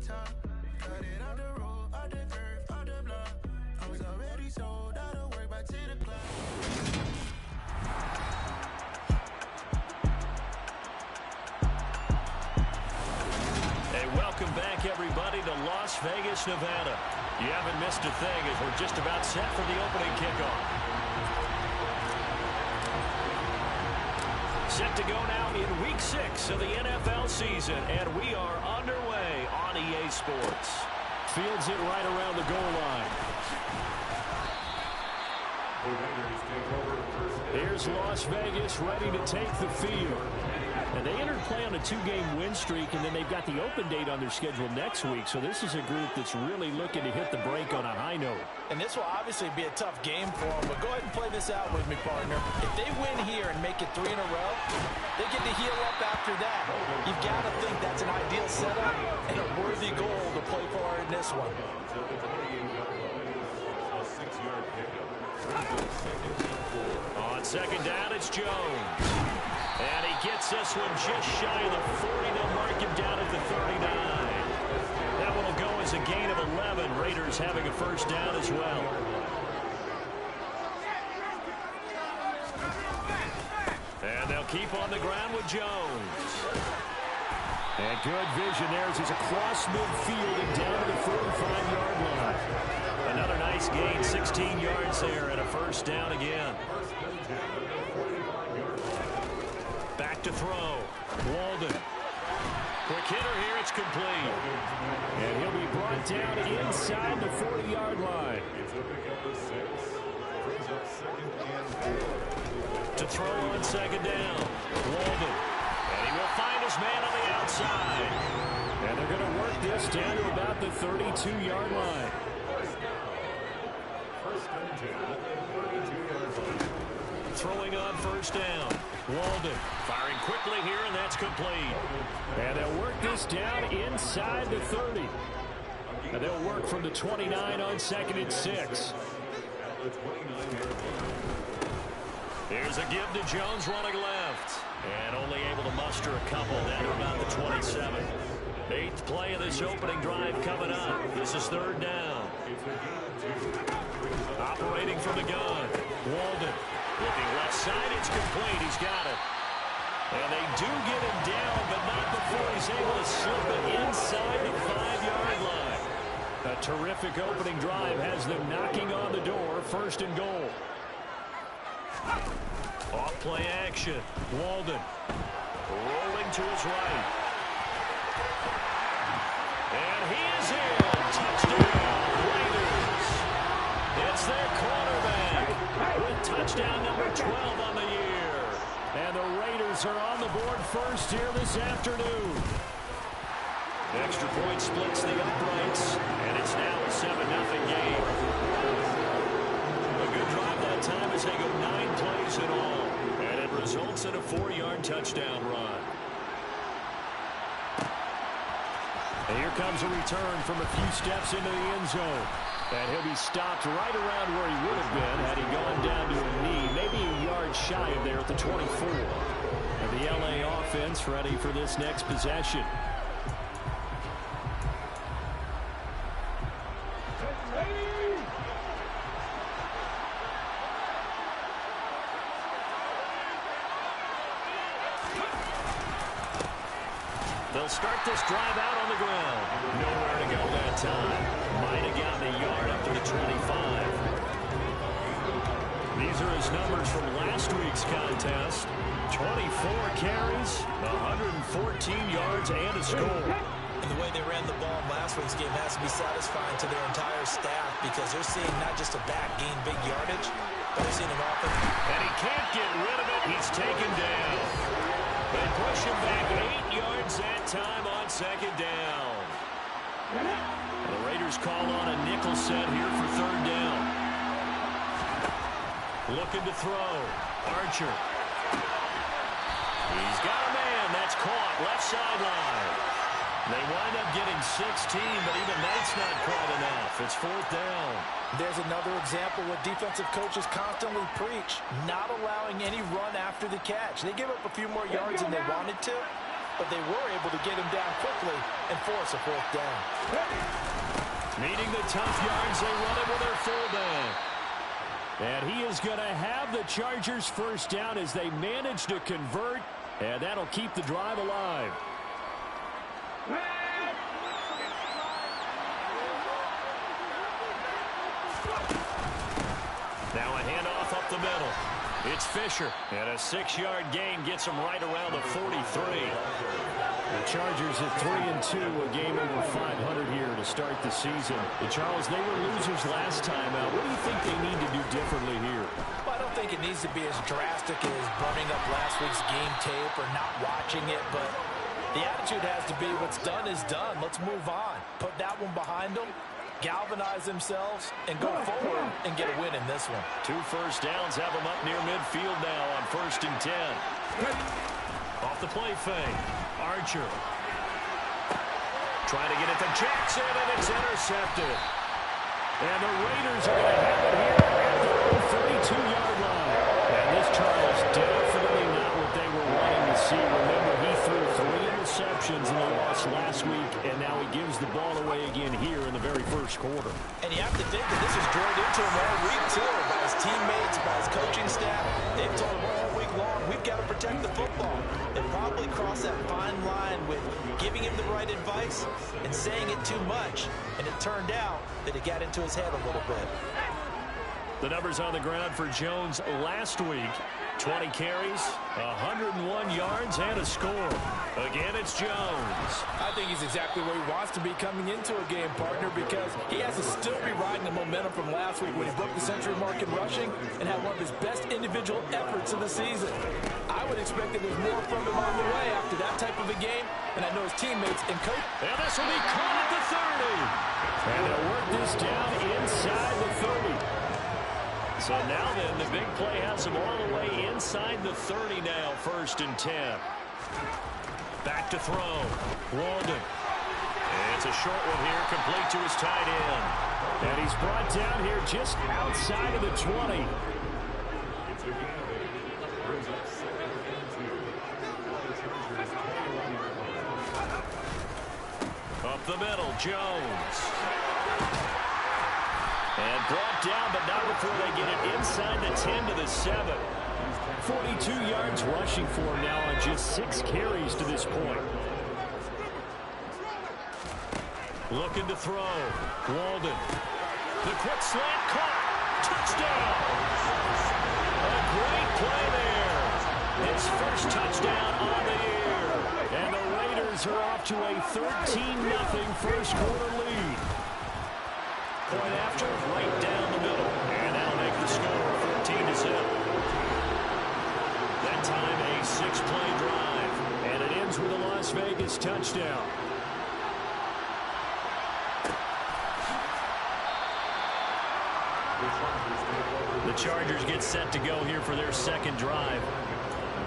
time. Cut it out the road, out the curve, out the block. I was already sold out of work by 10 o'clock. Hey, welcome back, everybody, to Las Vegas, Nevada. You haven't missed a thing as we're just about set for the opening kickoff. Set to go now in Week 6 of the NFL season, and we are underway on EA Sports. Fields it right around the goal line. Here's Las Vegas ready to take the field. And they entered play on a 2-game win streak, and then they've got the open date on their schedule next week. So this is a group that's really looking to hit the break on a high note. And this will obviously be a tough game for them, but go ahead and play this out with me, partner. If they win here and make it 3 in a row, they get to heal up after that. You've got to think that's an ideal setup and a worthy goal to play for in this one. On second down, it's Jones. And he gets this one just shy of the 40. They'll mark him down at the 39. That one will go as a gain of 11. Raiders having a first down as well. And they'll keep on the ground with Jones. And good vision there as he's across midfield and down to the 45-yard line. Another nice gain, 16 yards there, and a first down again. Back to throw. Walden. Quick hitter here. It's complete. And he'll be brought down inside the 40-yard line. To throw on second down. Walden. And he will find his man on the outside. And they're going to work this down to about the 32-yard line. Throwing on first down. Walden firing quickly here, and that's complete. And they'll work this down inside the 30. And they'll work from the 29 on second and 6. Here's a give to Jones running left. And only able to muster a couple down to about the 27. 8th play of this opening drive coming up. This is third down. Operating from the gun. Walden. Looking left side, it's complete. He's got it. And they do get him down, but not before he's able to slip it inside the 5-yard line. A terrific opening drive has them knocking on the door. First and goal. Off play action. Walden rolling to his right. And he is in. Touchdown, Raiders. It's their quarterback with touchdown number 12 on the year. And the Raiders are on the board first here this afternoon. Extra point splits the uprights, and it's now a 7-0 game. A good drive that time as they go 9 plays in all. And it results in a 4-yard touchdown run. And here comes a return from a few steps into the end zone. And he'll be stopped right around where he would have been had he gone down to a knee, maybe a yard shy of there at the 24. And the LA offense ready for this next possession. They'll start this drive out on the ground. Nowhere to go that time. Might have gotten a yard up to the 25. These are his numbers from last week's contest. 24 carries, 114 yards, and a score. And the way they ran the ball in last week's game has to be satisfying to their entire staff because they're seeing not just a back gain big yardage, but they're seeing an offense. And he can't get rid of it. He's taken down. They push him back 8 yards that time on second down. The Raiders call on a nickel set here for third down. Looking to throw. Archer. He's got a man. That's caught. Left sideline. They wind up getting 16, but even that's not quite enough. It's fourth down. There's another example what defensive coaches constantly preach, not allowing any run after the catch. They give up a few more yards than they wanted to, but they were able to get him down quickly and force a fourth down. Needing the tough yards, they run it with their fullback. And he is going to have the Chargers first down as they manage to convert, and that'll keep the drive alive. Now a handoff up the middle. It's Fisher, and a 6-yard gain gets him right around the 43. The Chargers at 3-2, a game over 500 here to start the season. And Charles, they were losers last time out. What do you think they need to do differently here? Well, I don't think it needs to be as drastic as burning up last week's game tape or not watching it, but the attitude has to be what's done is done. Let's move on. Put that one behind them, galvanize themselves, and go forward and get a win in this one. 2 first downs have them up near midfield now on 1st and 10. Off the play fake. Archer. Trying to get it to Jackson, and it's intercepted. And the Raiders are going to have it here at their own 32-yard line. And this, Charles, definitely not what they were wanting to see. Remember, he threw 3 interceptions in the loss last week, and now he gives the ball away again here in the very first quarter. And you have to think that this is drilled into him all week, too, by his teammates, by his coaching staff. They've told him all week long, we've got to protect the football. They probably crossed that fine line with giving him the right advice and saying it too much, and it turned out that it got into his head a little bit. The numbers on the ground for Jones last week. 20 carries, 101 yards, and a score. Again, it's Jones. I think he's exactly where he wants to be coming into a game, partner, because he has to still be riding the momentum from last week when he broke the century mark in rushing and had one of his best individual efforts of the season. I would expect that there's more from him on the way after that type of a game, and I know his teammates and coach. And this will be caught at the 30. And they'll work this down inside the 30. So now then, the big play has him all the way inside the 30 now, 1st and 10. Back to throw. Walden. It's a short one here, complete to his tight end. And he's brought down here just outside of the 20. Up the middle, Jones. And brought down, but not before they get it inside the 10 to the 7. 42 yards rushing for him now on just 6 carries to this point. Looking to throw. Walden. The quick slant caught. Touchdown. A great play there. His first touchdown on the year. And the Raiders are off to a 13-0 first quarter lead. Point after, right down the middle. And that'll make the score 14-7. That time a 6-play drive. And it ends with a Las Vegas touchdown. The Chargers get set to go here for their second drive.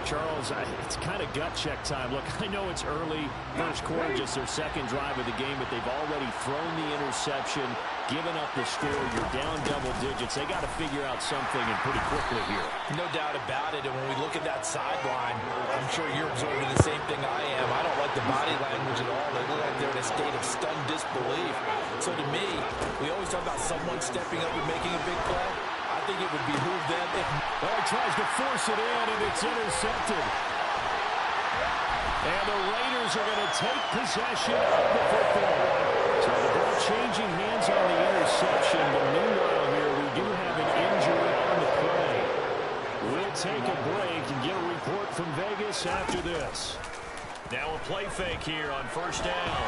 Charles, it's kind of gut check time. Look, I know it's early, first quarter, just their second drive of the game, but they've already thrown the interception, given up the score. You're down double digits. They got to figure out something, and pretty quickly here. No doubt about it, and when we look at that sideline, I'm sure you're observing the same thing I am. I don't like the body language at all. They look like they're in a state of stunned disbelief. So to me, we always talk about someone stepping up and making a big play. I think it would behoove them if... Oh, he tries to force it in, and it's intercepted. And the Raiders are going to take possession of the football. So the ball changing hands on the interception, but meanwhile here, we do have an injury on the play. We'll take a break and get a report from Vegas after this. Now a play fake here on first down.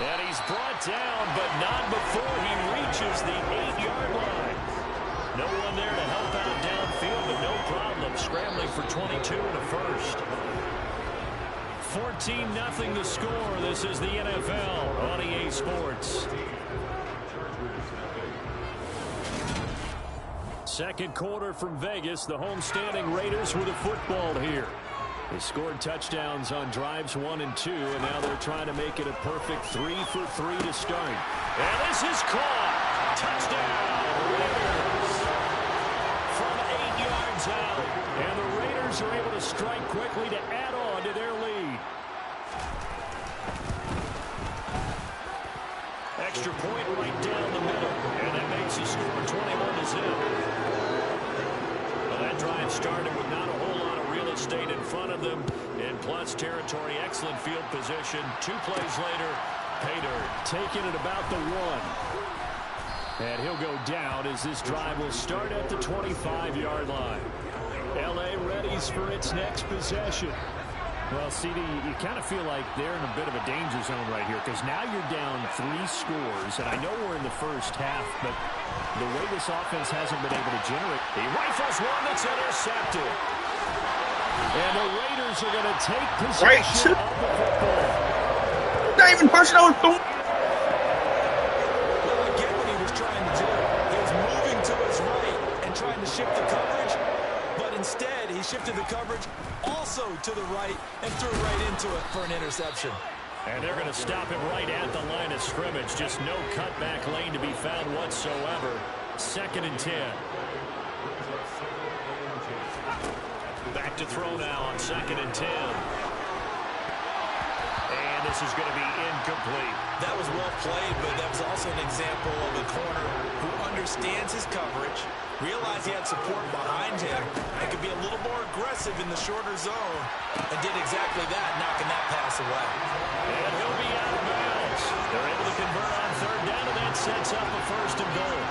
And he's brought down, but not before he reaches the 8-yard line. No one there to help out downfield, but no problem. Scrambling for 22 and a first. 14-0 the score. This is the NFL on EA Sports. Second quarter from Vegas. The homestanding Raiders with a football here. They scored touchdowns on drives 1 and 2, and now they're trying to make it a perfect 3 for 3 to start. And this is caught. Touchdown, Raiders. From 8 yards out. And the Raiders are able to strike quickly to add on to their started with not a whole lot of real estate in front of them. In plus territory, excellent field position. 2 plays later, pay dirt. Taking it about the 1. And he'll go down as this drive will start at the 25-yard line. L.A. readies for its next possession. Well, CD, you kind of feel like they're in a bit of a danger zone right here because now you're down 3 scores, and I know we're in the first half, but the way this offense hasn't been able to generate. He rifles one that's intercepted. And the Raiders are going to take possession of the football. Not even personal. Well, I get what he was trying to do. He was moving to his right and trying to shift the coverage, but instead he shifted the coverage also to the right and threw right into it for an interception. And they're going to stop him right at the line of scrimmage. Just no cutback lane to be found whatsoever. 2nd and 10. Back to throw now on 2nd and 10. And this is going to be incomplete. That was well played, but that was also an example of a corner who understands his coverage, realized he had support behind him, and could be a little more aggressive in the shorter zone, and did exactly that, knocking that pass away. And he'll be out of bounds. They're able to convert on 3rd down, and that sets up a 1st and goal.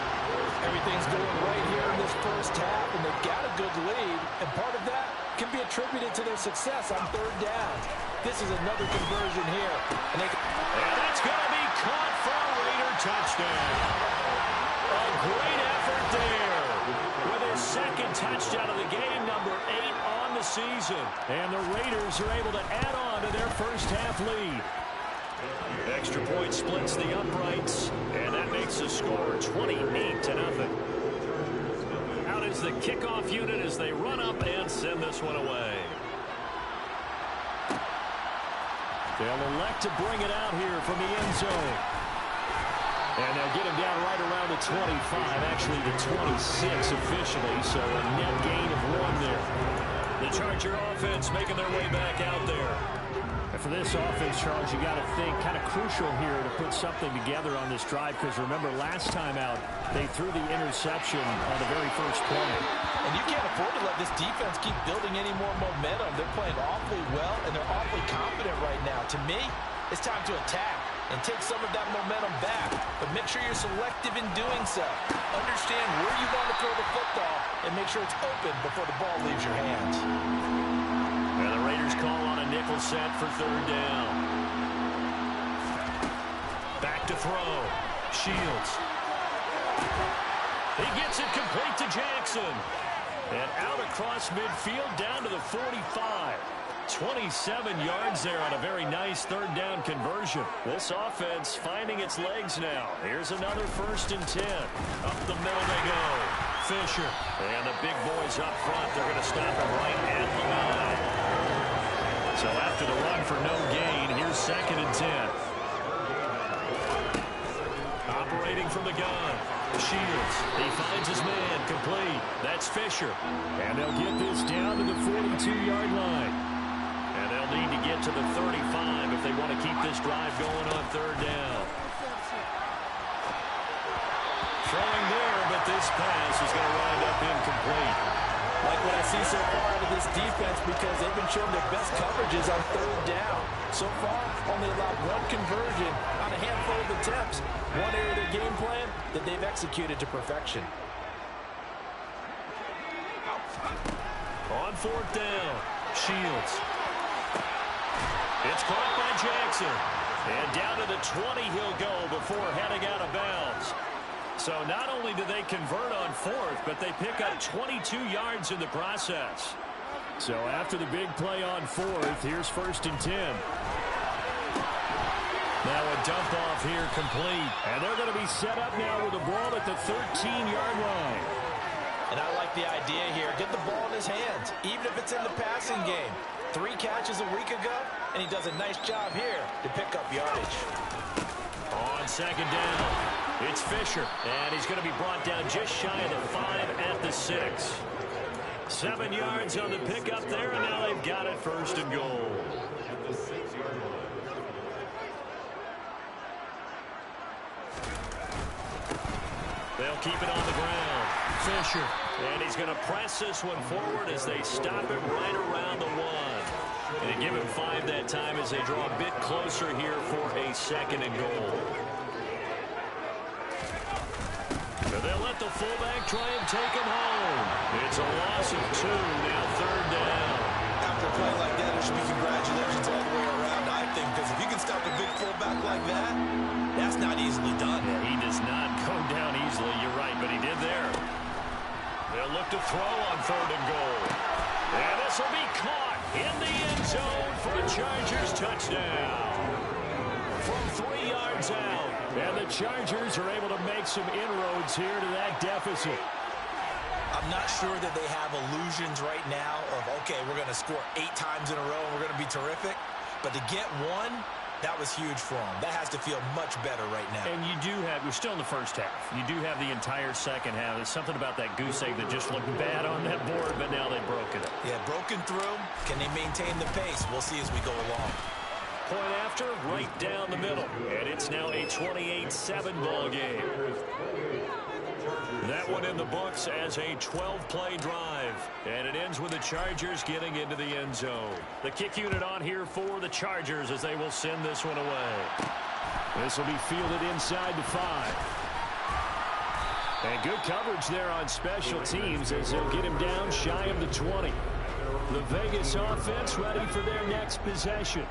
Everything's going right here in this first half, and they've got a good lead, and part of that can be attributed to their success on 3rd down. This is another conversion here. And that's going to be caught for a Raider touchdown. A great effort there with his 2nd touchdown of the game, number 8 on the season. And the Raiders are able to add on to their first half lead. Extra point splits the uprights, and that makes the score 28-0. Out is the kickoff unit as they run up and send this one away. They'll elect to bring it out here from the end zone. And they'll get him down right around the 25, actually the 26 officially, so a net gain of 1 there. The Charger offense making their way back out there. And for this offense, Charles, you got to think kind of crucial here to put something together on this drive because remember last time out they threw the interception on the very first play. And you can't afford to let this defense keep building any more momentum. They're playing awfully well, and they're awfully confident right now. To me, it's time to attack and take some of that momentum back. But make sure you're selective in doing so. Understand where you want to throw the football and make sure it's open before the ball leaves your hands. And the Raiders call on a nickel set for 3rd down. Back to throw. Shields. He gets it complete to Jackson. And out across midfield down to the 45. 27 yards there on a very nice 3rd down conversion. This offense finding its legs now. Here's another 1st and 10. Up the middle they go. Fisher. And the big boys up front. They're going to stop him right at the 9. So after the run for no gain, here's 2nd and 10. Operating from the gun. Shields. He finds his man. Complete. That's Fisher. And they'll get this down to the 42-yard line. And they'll need to get to the 35 if they want to keep this drive going on 3rd down. Throwing there, but this pass is going to wind up incomplete. Like what I see so far out of this defense because they've been showing their best coverages on 3rd down. So far, only allowed 1 conversion on a handful of attempts. One area of their game plan that they've executed to perfection. On 4th down, Shields. It's caught by Jackson. And down to the 20 he'll go before heading out of bounds. So not only do they convert on 4th, but they pick up 22 yards in the process. So after the big play on 4th, here's 1st and 10. Now a dump off here complete. And they're going to be set up now with the ball at the 13-yard line. And I like the idea here. Get the ball in his hands, even if it's in the passing game. 3 catches a week ago, and he does a nice job here to pick up yardage. On 2nd down, it's Fisher, and he's going to be brought down just shy of the 5 at the 6. 7 yards on the pickup there, and now they've got it 1st and goal. They'll keep it on the ground. Fisher, And he's going to press this one forward as they stop it right around the 1. And give him 5 that time as they draw a bit closer here for a 2nd and goal. So they'll let the fullback try and take him home. It's a loss of 2, now 3rd down. After a play like that, there should be congratulations all the way around, I think, because if you can stop a big fullback like that, that's not easily done. Yeah, he does not go down easily, you're right, but he did there. They'll look to throw on 3rd and goal. And this will be caught in the end zone for a Chargers touchdown. From 3 yards out. And the Chargers are able to make some inroads here to that deficit. I'm not sure that they have illusions right now of, okay, we're going to score 8 times in a row and we're going to be terrific. But to get 1, that was huge for them. That has to feel much better right now. And you do have, we're still in the first half. You do have the entire second half. There's something about that goose egg that just looked bad on that board, but now they've broken it. Yeah, broken through. Can they maintain the pace? We'll see as we go along. Point after, right down the middle. And it's now a 28-7 ball game. That one in the books as a 12-play drive. And it ends with the Chargers getting into the end zone. The kick unit on here for the Chargers as they will send this one away. This will be fielded inside the 5. And good coverage there on special teams as they'll get him down shy of the 20. The Vegas offense ready for their next possession.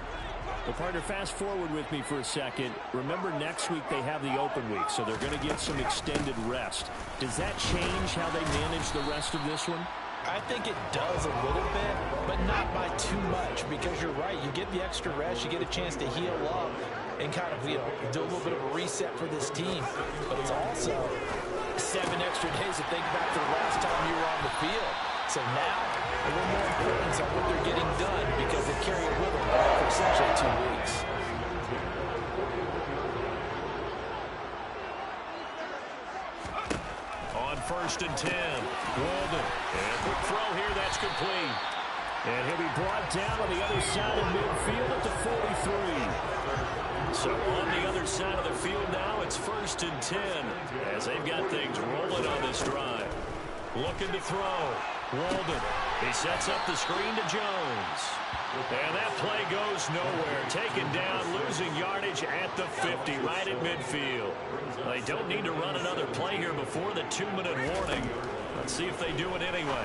Well, partner, fast forward with me for a second. Remember, next week they have the open week, so they're going to get some extended rest. Does that change how they manage the rest of this one? I think it does a little bit, but not by too much, because you're right. You get the extra rest, you get a chance to heal up and kind of, do a little bit of a reset for this team. But it's also 7 extra days to think back to the last time you were on the field. So now, a little more importance on what they're getting done because they carry it with them for essentially 2 weeks. On 1st and 10, Walden. And quick throw here, that's complete. And he'll be brought down on the other side of midfield at the 43. So on the other side of the field now, it's 1st and 10 as they've got things rolling on this drive. Looking to throw. Walden. He sets up the screen to Jones. And that play goes nowhere. Taken down, losing yardage at the 50, right at midfield. They don't need to run another play here before the 2-minute warning. Let's see if they do it anyway.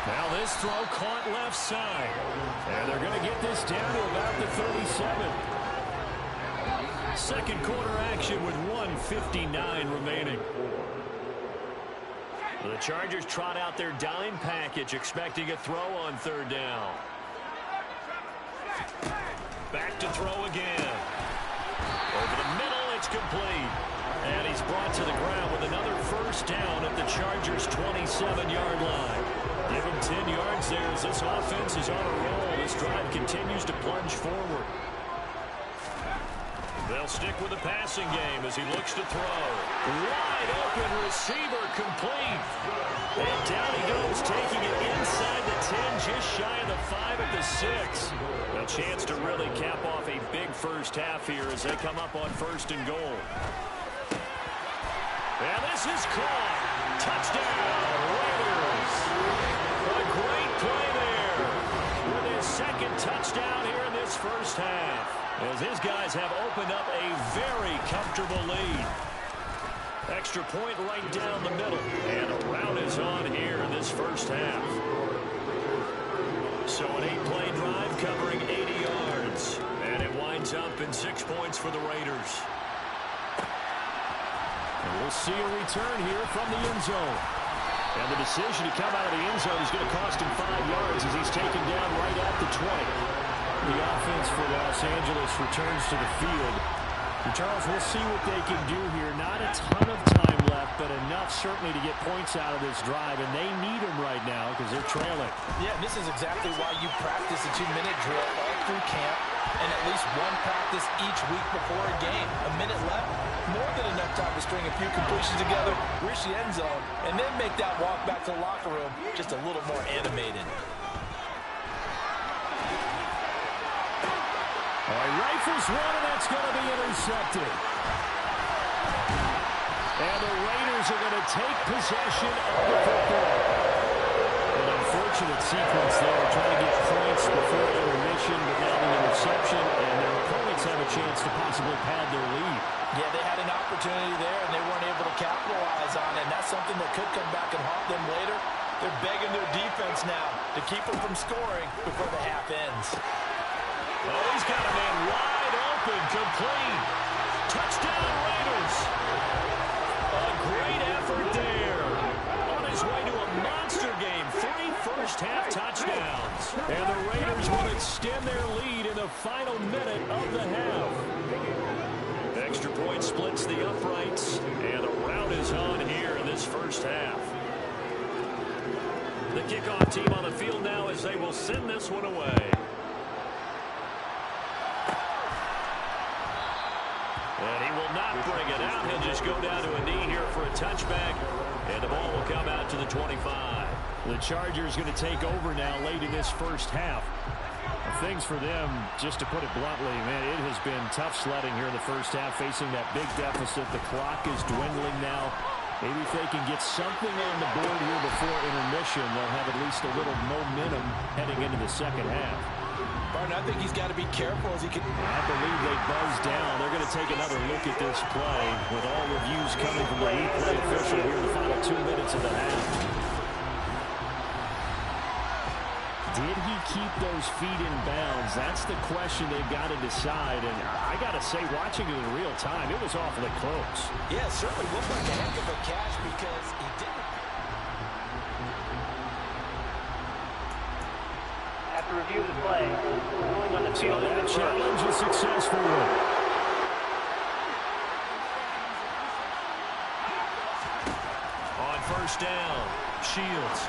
Now this throw caught left side. And they're going to get this down to about the 37. Second quarter action with 1:59 remaining. The Chargers trot out their dime package, expecting a throw on 3rd down. Back to throw again. Over the middle, it's complete. And he's brought to the ground with another 1st down at the Chargers' 27-yard line. Give him 10 yards there as this offense is on a roll. This drive continues to plunge forward. They'll stick with the passing game as he looks to throw. Wide open receiver complete. And down he goes, taking it inside the 10, just shy of the 5 at the 6. A chance to really cap off a big first half here as they come up on 1st and goal. And this is caught. Touchdown, Raiders. A great play there with his 2nd touchdown here in this first half, as his guys have opened up a very comfortable lead. Extra point right down the middle, and a rout is on here in this first half. So an 8-play drive covering 80 yards, and it winds up in 6 points for the Raiders. And we'll see a return here from the end zone. And the decision to come out of the end zone is going to cost him 5 yards as he's taken down right at the 20. The offense for Los Angeles returns to the field. And Charles, we'll see what they can do here. Not a ton of time left, but enough certainly to get points out of this drive. And they need them right now because they're trailing. Yeah, this is exactly why you practice a 2-minute drill all through camp and at least one practice each week before a game. A minute left, more than enough time to string a few completions together, reach the end zone, and then make that walk back to the locker room just a little more animated. All right, rifles one, and that's going to be intercepted. And the Raiders Raiders are going to take possession of the football. An unfortunate sequence there, trying to get points before intermission, but now the interception, and their opponents have a chance to possibly pad their lead. Yeah, they had an opportunity there, and they weren't able to capitalize on it, and that's something that could come back and haunt them later. They're begging their defense now to keep them from scoring before the half ends. Oh, he's got a man wide open, complete. Touchdown, Raiders. A great effort there. On his way to a monster game. 3 first-half touchdowns. And the Raiders will extend their lead in the final minute of the half. Extra point splits the uprights, and a rout is on here in this first half. The kickoff team on the field now as they will send this one away. And he will not bring it out. He'll just go down to a knee here for a touchback. And the ball will come out to the 25. The Chargers going to take over now late in this first half. Things for them, just to put it bluntly, man, it has been tough sledding here in the first half, facing that big deficit. The clock is dwindling now. Maybe if they can get something on the board here before intermission, they'll have at least a little momentum heading into the second half. Barton, I think he's got to be careful as he can. I believe they buzz down. They're going to take another look at this play with all reviews coming from the replay official here in the final 2 minutes of the half. Did he keep those feet in bounds? That's the question they've got to decide. And I got to say, watching it in real time, it was awfully close. Yeah, it certainly looked like a heck of a catch because he didn't. After review of the play, going on the field. So that challenge is successful. On first down, Shields.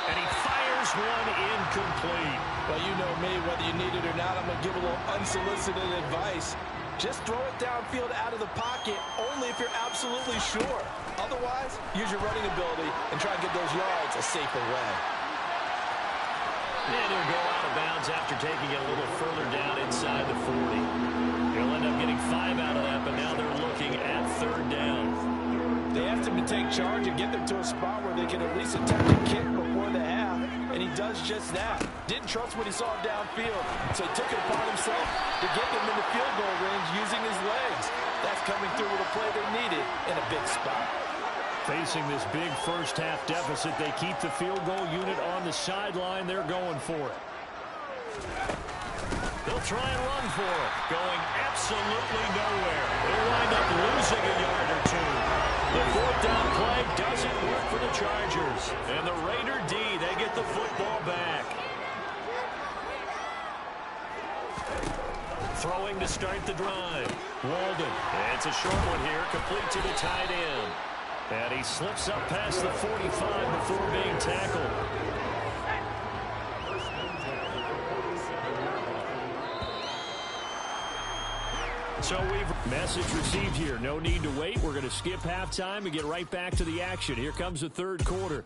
And he fires one incomplete. Well, you know me, whether you need it or not, I'm going to give a little unsolicited advice. Just throw it downfield out of the pocket, only if you're absolutely sure. Otherwise, use your running ability and try and get those yards a safer way. And he'll go out of bounds after taking it a little further down inside the 40. He'll end up getting 5 out of that, but now they're looking at third down. They asked him to take charge and get them to a spot where they can at least attempt a kick before the half, and he does just that. Didn't trust what he saw downfield, so he took it upon himself to get them into field goal range using his legs. That's coming through with a play they needed in a big spot. Facing this big first-half deficit, they keep the field goal unit on the sideline. They're going for it. They'll try and run for it. Going absolutely nowhere. They'll wind up losing a yard or two. The fourth down play doesn't work for the Chargers. And the Raider D, they get the football back. Throwing to start the drive. Walden. It's a short one here, complete to the tight end. And he slips up past the 45 before being tackled. So message received here. No need to wait. We're going to skip halftime and get right back to the action. Here comes the third quarter.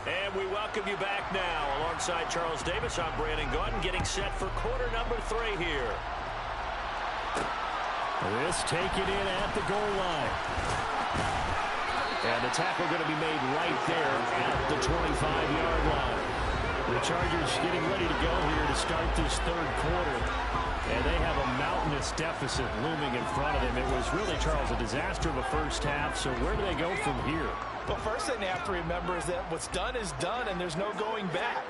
And we welcome you back now. Alongside Charles Davis, I'm Brandon Gaudin, getting set for quarter number 3 here. This taken in at the goal line. And the tackle going to be made right there at the 25-yard line. The Chargers getting ready to go here to start this third quarter. And they have a mountainous deficit looming in front of them. It was really, Charles, a disaster of a first half. So where do they go from here? Well, first thing they have to remember is that what's done is done, and there's no going back.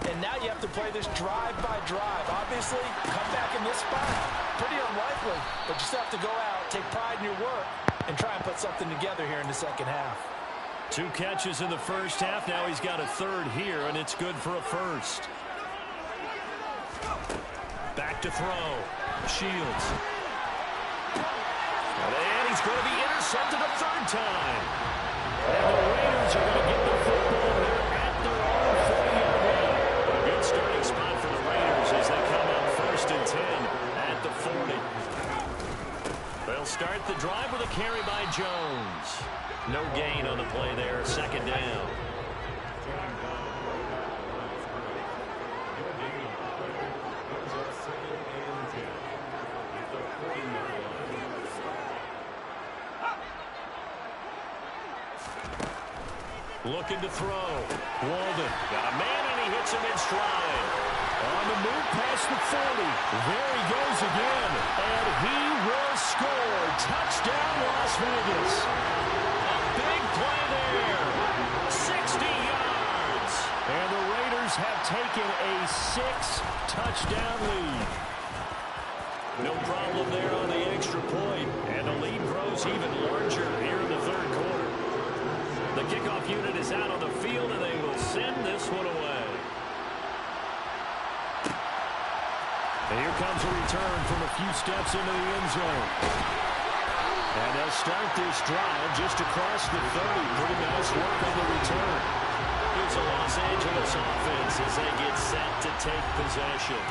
And now you have to play this drive by drive. Obviously, come back in this spot, pretty unlikely. But you still have to go out, take pride in your work, and try and put something together here in the second half. 2 catches in the first half. Now he's got a third here, and it's good for a first. Back to throw. Shields. And he's going to be intercepted a third time. And the Raiders are going to get the football there at their own 40-yard line. A good starting spot for the Raiders as they come up 1st and 10 at the 40. They'll start the drive with a carry by Jones. No gain on the play there. 2nd down. looking to throw. Walden got a man, and he hits him in stride. On the move past the 40. There he goes again. And he will score. Touchdown, Las Vegas. A big play there. 60 yards. And the Raiders have taken a 6-touchdown lead. No problem there on the extra point. And the lead grows even larger here in the third quarter. The kickoff unit is out on the field, and they will send this one away. And here comes a return from a few steps into the end zone. And they'll start this drive just across the 30. Pretty nice work on the return. Here's a Los Angeles offense as they get set to take possession.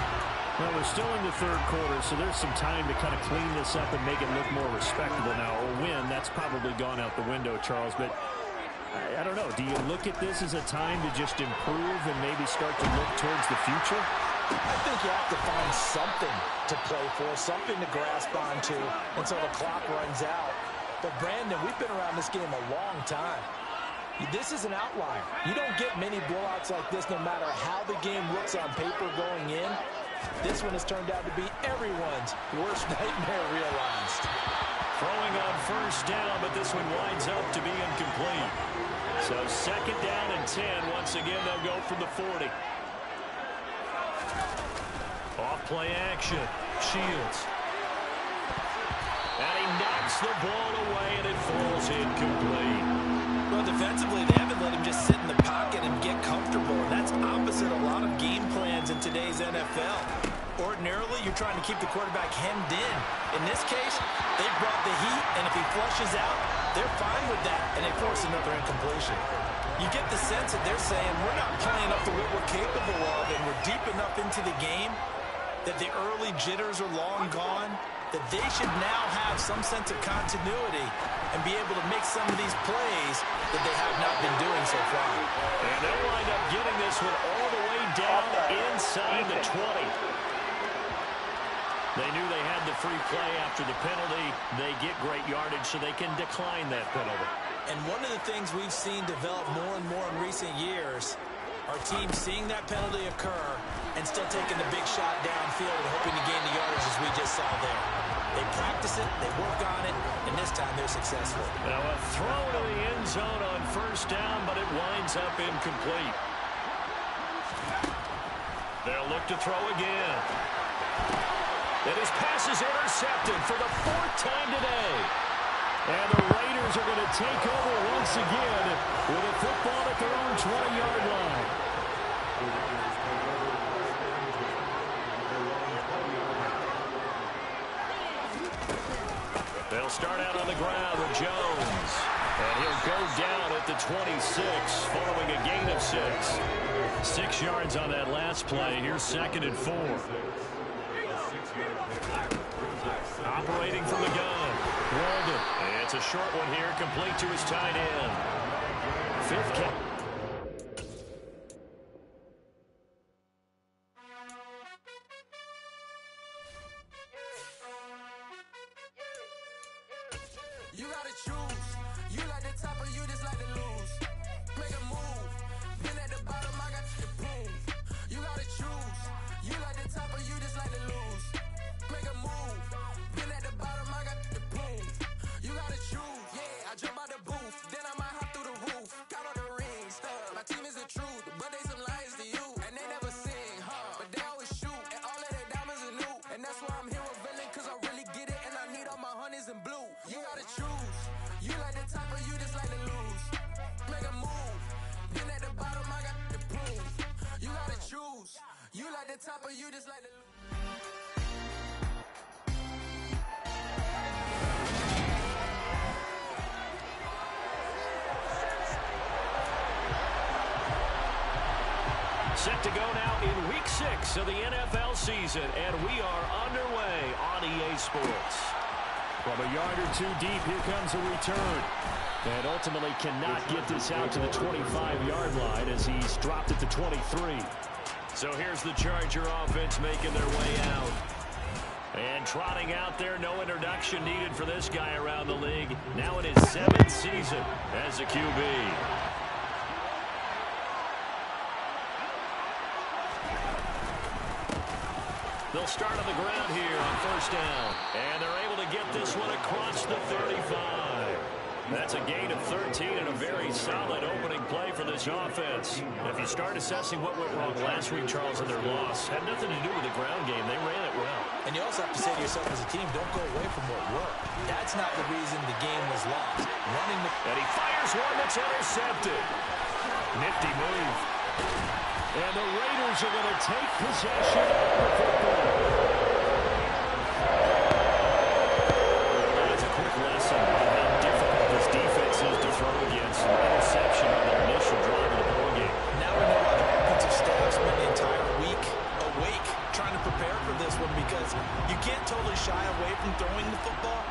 Well, we're still in the third quarter, so there's some time to kind of clean this up and make it look more respectable now. A win, that's probably gone out the window, Charles, but I don't know. Do you look at this as a time to just improve and maybe start to look towards the future? I think you have to find something to play for, something to grasp onto until the clock runs out. But, Brandon, we've been around this game a long time. This is an outlier. You don't get many blowouts like this no matter how the game looks on paper going in. This one has turned out to be everyone's worst nightmare realized. Throwing on first down, but this one winds up to be incomplete. So second down and 10. Once again, they'll go from the 40. Off play action. Shields. And he knocks the ball away, and it falls incomplete. Well, defensively, they haven't let him just sit in the pocket and get comfortable. And that's opposite a lot of game plans in today's NFL. Ordinarily, you're trying to keep the quarterback hemmed in. In this case, they brought the heat, and if he flushes out, they're fine with that, and they force another incompletion. You get the sense that they're saying, we're not playing up to what we're capable of, and we're deep enough into the game that the early jitters are long gone, that they should now have some sense of continuity and be able to make some of these plays that they have not been doing so far. And they'll wind up getting this one all the way down inside the 20. They knew they had the free play after the penalty. They get great yardage, so they can decline that penalty. And one of the things we've seen develop more and more in recent years are teams seeing that penalty occur and still taking the big shot downfield and hoping to gain the yardage as we just saw there. They practice it, they work on it, and this time they're successful. Now a throw to the end zone on first down, but it winds up incomplete. They'll look to throw again. And his pass is intercepted for the 4th time today. And the Raiders are going to take over once again with a football at their own 20-yard line. They'll start out on the ground with Jones. And he'll go down at the 26 following a gain of 6. 6 yards on that last play. Here's 2nd and 4. Operating from the gun. Walden. It's a short one here, complete to his tight end. 5th catch. You gotta choose. You like the top or you just like to lose. Make a move. Been at the bottom, I got the boom. You gotta choose. You like the top or you just like to lose. Make a move. Been at the bottom, I got the boom. You gotta choose. Yeah, I jump out the booth. Then I might hop through the roof. Count all the rings. My team is the truth, but they some liars to you. And they never sing, but they always shoot. And all of their diamonds are new. And that's why I'm here revealing, cause I really get it. And I need all my honeys in blue. You gotta choose. You like the top or you just like to lose. Make a move. Been at the bottom, I got the boom. You gotta choose. You like the top or you just like to lose. Set to go now in week 6 of the NFL season, and we are underway on EA Sports. From a yard or two deep, here comes a return. And ultimately cannot get this out to the 25-yard line as he's dropped at the 23. So here's the Charger offense making their way out. And trotting out there, no introduction needed for this guy around the league. Now in his 7th season as a QB. They'll start on the ground here on first down. And they're able to get this one across the 35. That's a gain of 13 and a very solid opening play for this offense. If you start assessing what went wrong last week, Charles, in their loss, had nothing to do with the ground game. They ran it well. And you also have to say to yourself as a team, don't go away from what worked. That's not the reason the game was lost. And he fires one that's intercepted. Nifty move. And the Raiders are going to take possession of the football. That's a quick lesson on how difficult this defense is to throw against. An interception on their initial drive of the ball game. Now we know why the offensive staff spent the entire week awake trying to prepare for this one, because you can't totally shy away from throwing the football,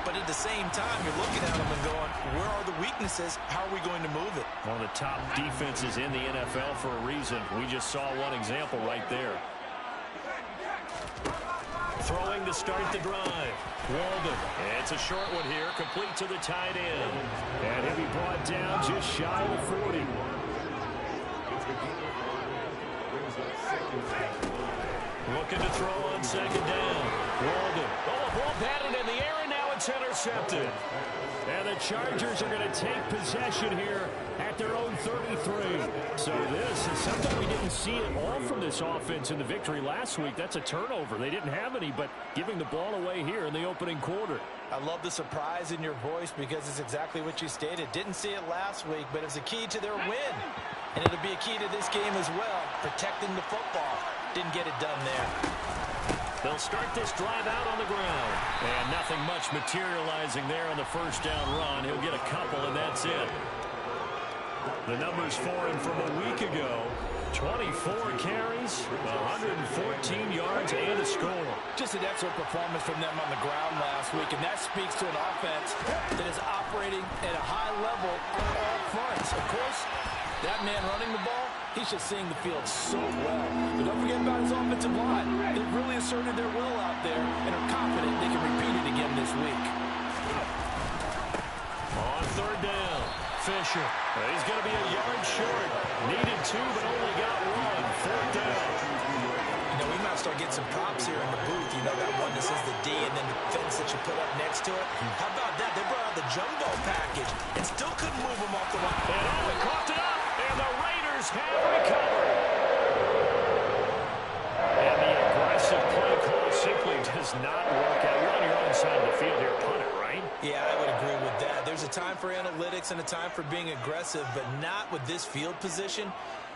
but at the same time, you're looking at them and going, where are the weaknesses? How are we going to move it? One of the top defenses in the NFL for a reason. We just saw one example right there. Throwing to start the drive. Walden. It's a short one here, complete to the tight end. And he'll be brought down just shy of 40. Looking to throw on second down. Walden. Oh, ball batted in the air, and now it's intercepted. And the Chargers are going to take possession here at their own 33. So this is something we didn't see at all from this offense in the victory last week. That's a turnover. They didn't have any, but giving the ball away here in the opening quarter. I love the surprise in your voice, because it's exactly what you stated. Didn't see it last week, but it's a key to their win. And it'll be a key to this game as well, protecting the football. Didn't get it done there. They'll start this drive out on the ground. And nothing much materializing there on the first down run. He'll get a couple, and that's it. The numbers for him from a week ago. 24 carries, 114 yards, and a score. Just an excellent performance from them on the ground last week, and that speaks to an offense that is operating at a high level on all fronts. Of course, that man running the ball, he's just seeing the field so well. But don't forget about his offensive line. They've really asserted their will out there and are confident they can repeat it again this week. On third down, Fisher. He's going to be a yard short. Needed two, but only got one. Fourth down. You know, we might start getting some props here in the booth. You know, that one that says the D and then the fence that you put up next to it. How about that? They brought out the jumbo package and still couldn't move him off the line. And oh, he coughed it up, and the Raiders have recovered. And the aggressive play call simply does not work out. You're on your own side of the field here. Punt it, right? Yeah, I would agree with that. There's a time for analytics and a time for being aggressive, but not with this field position.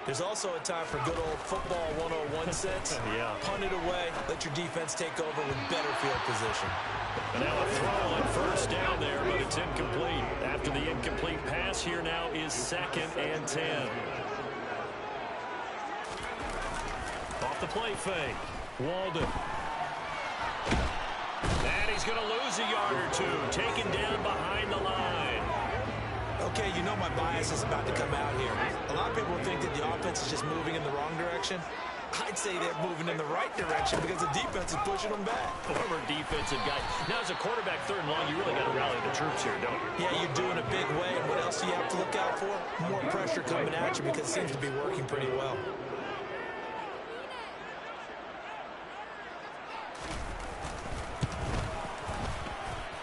There's also a time for good old football 101 sense. Yeah. Punt it away. Let your defense take over with better field position. And now a throw on first down there, but it's incomplete. After the incomplete pass, here now is 2nd and 10. Off the play fake. Walden. And he's going to lose a yard or two. Taken down behind the line. Okay, you know my bias is about to come out here. A lot of people think that the offense is just moving in the wrong direction. I'd say they're moving in the right direction because the defense is pushing them back. Former defensive guy. Now, as a quarterback, third and long, you really got to rally the troops here, don't you? Yeah, you do in a big way. And what else do you have to look out for? More pressure coming at you, because it seems to be working pretty well.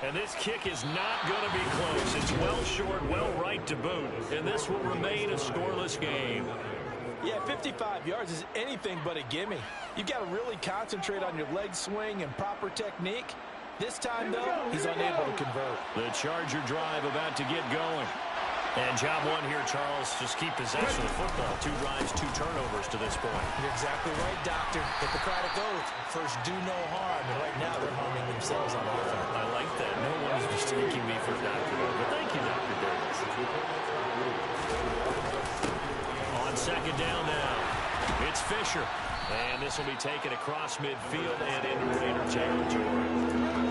And this kick is not going to be close. It's well short, well right to boot. And this will remain a scoreless game. Yeah, 55 yards is anything but a gimme. You've got to really concentrate on your leg swing and proper technique. This time, though, he's unable to convert. The Charger drive about to get going. And job one here, Charles, just keep possession of the football. 2 drives, 2 turnovers to this point. You're exactly right, Doctor. Hippocratic oath. First, do no harm. And right now, they're harming themselves on offense. I like that. No one's mistaking me for Dr. But thank you, Dr. Davis. On second down now, it's Fisher. And this will be taken across midfield and into Raider territory.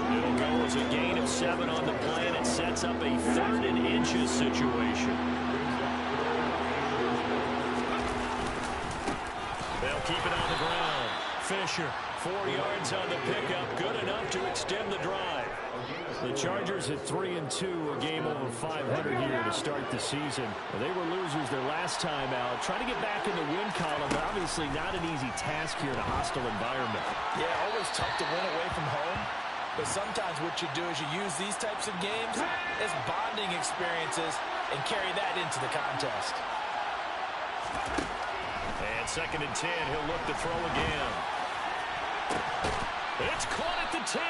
It'll go as a gain of 7 on the play, and it sets up a 3rd and inches situation. They'll keep it on the ground. Fisher 4 yards on the pickup, good enough to extend the drive. The Chargers at 3-2, a game over 500 here to start the season. They were losers their last time out. Trying to get back in the win column, but obviously not an easy task here in a hostile environment. Yeah, always tough to win away from home. But sometimes what you do is you use these types of games as bonding experiences and carry that into the contest. And 2nd and 10, he'll look to throw again. It's caught at the 10.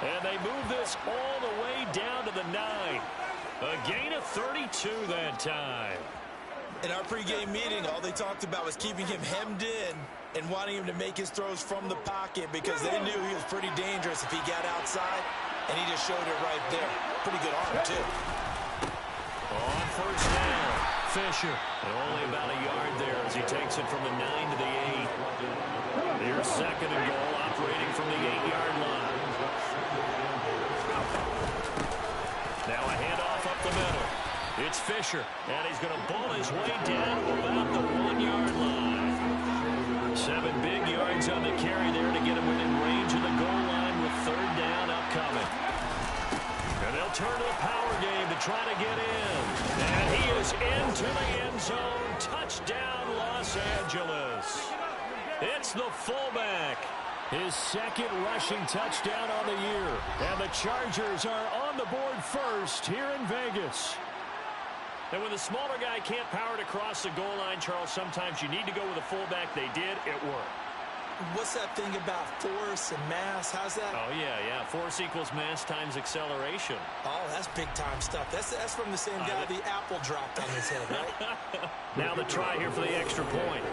And they move this all the way down to the 9. A gain of 32 that time. In our pregame meeting, all they talked about was keeping him hemmed in and wanting him to make his throws from the pocket because they knew he was pretty dangerous if he got outside, and he just showed it right there. Pretty good arm, too. On 1st down, Fisher. And only about a yard there as he takes it from the 9 to the 8. Here's 2nd and goal, operating from the 8-yard line. Now a handoff up the middle. It's Fisher, and he's going to ball his way down to about the 1-yard line. 7 big yards on the carry there to get him within range of the goal line with 3rd down upcoming. And they'll turn to the power game to try to get in. And he is into the end zone. Touchdown, Los Angeles. It's the fullback. His 2nd rushing touchdown on the year. And the Chargers are on the board first here in Vegas. And when the smaller guy can't power it across the goal line, Charles, sometimes you need to go with a fullback. They did. It worked. What's that thing about force and mass? How's that? Oh, yeah. Force equals mass times acceleration. Oh, that's big-time stuff. That's from the same guy the apple dropped on his head, right? Now the try here for the extra point.